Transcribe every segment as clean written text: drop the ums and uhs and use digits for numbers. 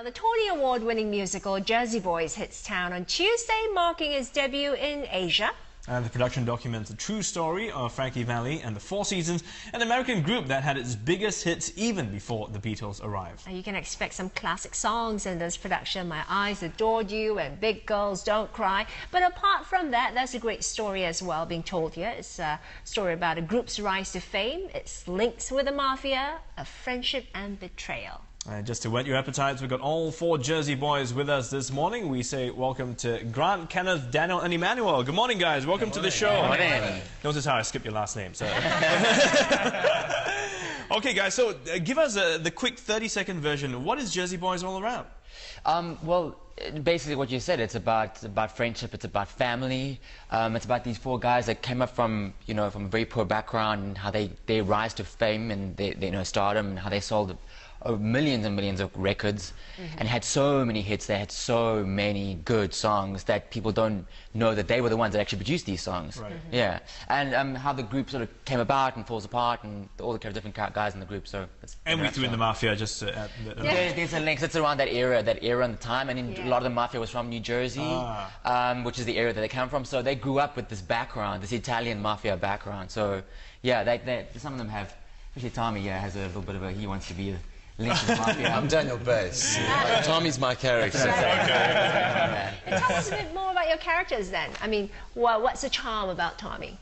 Now, the Tony Award-winning musical Jersey Boys hits town on Tuesday, marking its debut in Asia. And the production documents the true story of Frankie Valli and the Four Seasons, an American group that had its biggest hits even before the Beatles arrived. You can expect some classic songs in this production, My Eyes Adored You and Big Girls Don't Cry. But apart from that, there's a great story as well being told here. It's a story about a group's rise to fame, its links with the mafia, a friendship and betrayal. And just to whet your appetites, we've got all four Jersey boys with us this morning. We say welcome to Grant, Kenneth, Daniel and Emmanuel. Good morning, guys. Welcome to the show. Good morning. Notice how I skipped your last name. So. Okay, guys, so give us the quick 30-second version. What is Jersey Boys all around? Well, basically what you said, it's about friendship, it's about family, it's about these four guys that came up from, from a very poor background, and how they rise to fame and they stardom, and how they sold millions and millions of records and had so many hits. They had so many good songs that people don't know that they were the ones that actually produced these songs. Right. Yeah, and how the group sort of came about and falls apart, and all the different guys in the group. So and we threw in the mafia just to add there's a link. It's around that era and the time, and a lot of the mafia was from New Jersey, which is the area that they come from. So they grew up with this background, this Italian mafia background. So yeah, some of them have, especially Tommy. Yeah, has a little bit of a, he wants to be a I'm Daniel Bass. Tommy's my character. And tell us a bit more about your characters then. I mean, what's the charm about Tommy?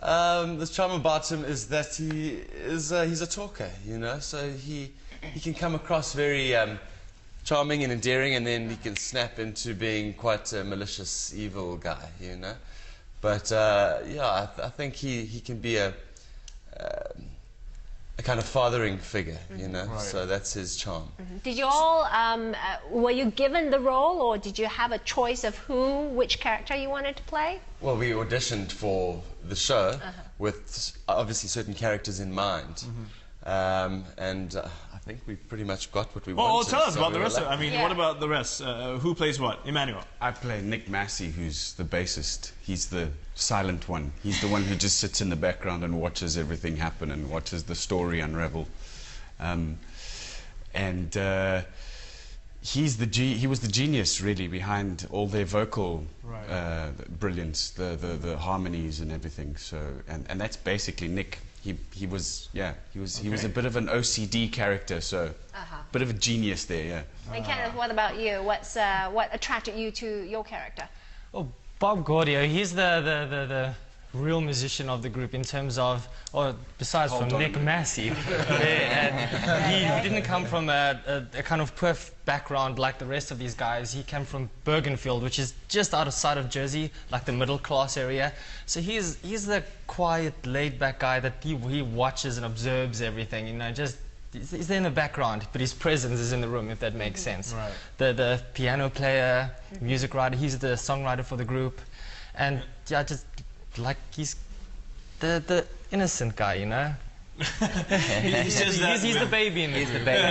The charm about him is that he's a talker, so he can come across very charming and endearing, and then he can snap into being quite a malicious, evil guy, But yeah, I think he can be a kind of fathering figure, Right. So that's his charm. Did you all, were you given the role, or did you have a choice of which character you wanted to play? Well, we auditioned for the show with obviously certain characters in mind, and I think we pretty much got what we wanted. Well, tell us about the rest. What about the rest? Who plays what? Emmanuel? I play Nick Massey, who's the bassist. He's the silent one. He's the one who just sits in the background and watches everything happen and watches the story unravel. He was the genius, really, behind all their vocal brilliance, the harmonies and everything. So, and that's basically Nick. He was a bit of an OCD character, so a bit of a genius there, yeah. And Kenneth, what about you? What attracted you to your character? Well, Bob Gordillo, he's the real musician of the group in terms of, besides from Nick Massey. He didn't come from a kind of poor background like the rest of these guys. He came from Bergenfield, which is just outside of Jersey, like the middle class area. So he's the quiet, laid-back guy that he watches and observes everything, he's there in the background, but his presence is in the room, if that makes sense. Right. The piano player, music writer, he's the songwriter for the group. And yeah, just like he's the innocent guy, he's the baby in the group. He's the baby.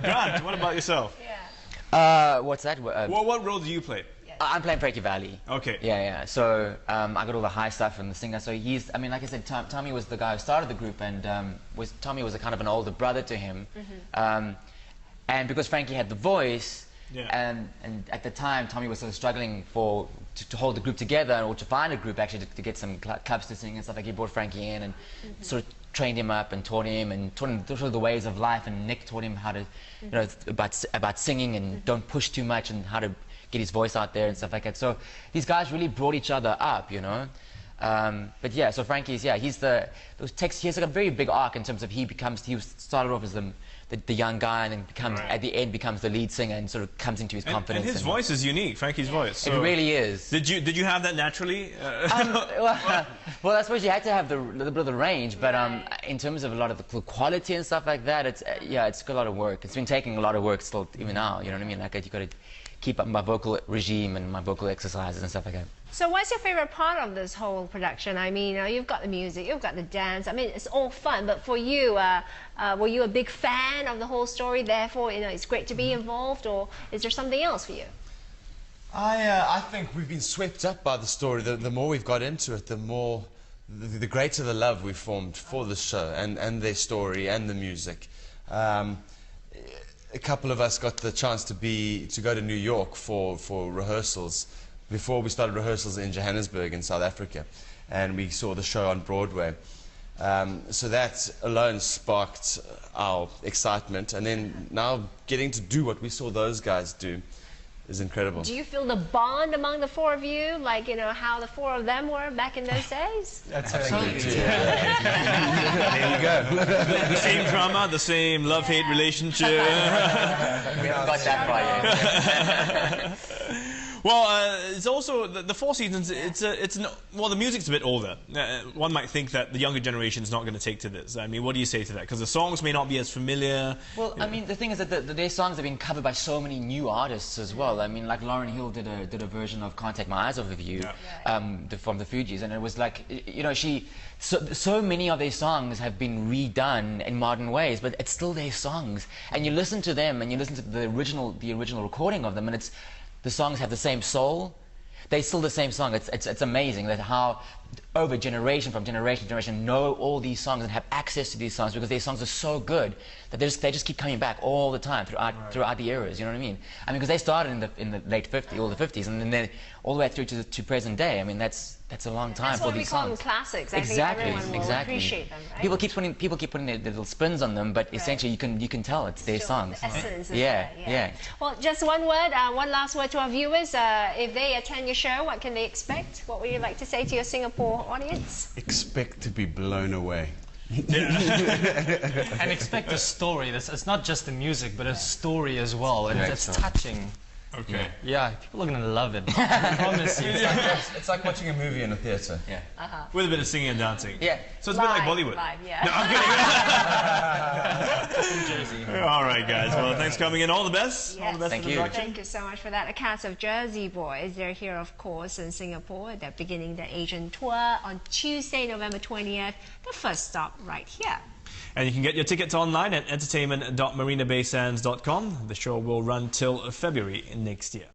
Grant, what about yourself? What's that? What role do you play? I'm playing Frankie Valli. Okay. Yeah. So I got all the high stuff and the singer. So like I said, Tommy was the guy who started the group, and Tommy was a kind of an older brother to him. And because Frankie had the voice, and at the time Tommy was sort of struggling to hold the group together, or to find a group actually to get some clubs to sing and stuff. Like, he brought Frankie in and sort of trained him up and taught him sort of the ways of life. And Nick taught him how to, about singing and don't push too much, and how to get his voice out there and stuff like that. So these guys really brought each other up, But yeah, so Frankie's, he has like a very big arc in terms of he started off as the young guy, and then at the end becomes the lead singer, and sort of comes into his confidence. And his voice is unique, Frankie's voice. So it really is. Did you have that naturally? Well, I suppose you had to have a little bit of the range, but in terms of a lot of the quality and stuff like that, it's got a lot of work. It's been taking a lot of work still, even now. You know what I mean? Like, you got to keep up my vocal regime and my vocal exercises and stuff like that. So what's your favorite part of this whole production? I mean, you've got the music, you've got the dance. I mean, it's all fun, but for you, were you a big fan of the whole story, therefore, it's great to be involved, or is there something else for you? I think we've been swept up by the story. The more we've got into it, the more the greater the love we formed for the show and their story and the music. A couple of us got the chance to go to New York for rehearsals before we started rehearsals in Johannesburg in South Africa, and we saw the show on Broadway. So that alone sparked our excitement, and then now getting to do what we saw those guys do is incredible. Do you feel the bond among the four of you, like, you know, how the four of them were back in those days? That's absolutely. There you go. The same drama, the same love-hate relationship. We haven't got that far yet. Well, it's also the Four Seasons. Well, the music's a bit older. One might think that the younger generation is not going to take to this. I mean, what do you say to that? Because the songs may not be as familiar. Well, I mean, the thing is that their songs have been covered by so many new artists as well. I mean, like Lauryn Hill did a version of "Can't Take My Eyes Off of You" from the Fugees, and it was like, you know, so many of their songs have been redone in modern ways, but it's still their songs. And you listen to them, and you listen to the original recording of them, and the songs have the same soul. They're still the same song. It's amazing that how over generation from generation to generation know all these songs and have access to these songs because their songs are so good that they just keep coming back all the time throughout the eras. You know what I mean? I mean, because they started in the late 50s, all the 50s, and then all the way through to present day. I mean, that's a long time for these songs. That's why we call them classics. I think everyone will appreciate them, right? People keep putting their little spins on them, but essentially you can tell it's their songs. The essence of yeah. Well, just one last word to our viewers. If they attend your show, what can they expect? What would you like to say to your Singapore audience? Expect to be blown away. And expect a story. It's not just the music, but a story as well. And it's touching. Okay. Yeah, people are going to love it. I promise you. It's like watching a movie in a theatre. Yeah. With a bit of singing and dancing. Yeah. So it's a bit like Bollywood. Live, yeah. No, I'm kidding. In Jersey. All right, guys. Well, thanks for coming in. All the best. Yes. All the best Thank for the you. production. Thank you so much for that. A cast of Jersey Boys. They're here, of course, in Singapore. They're beginning their Asian tour on Tuesday, November 20th. The first stop right here. And you can get your tickets online at entertainment.marinabaysands.com. The show will run till February next year.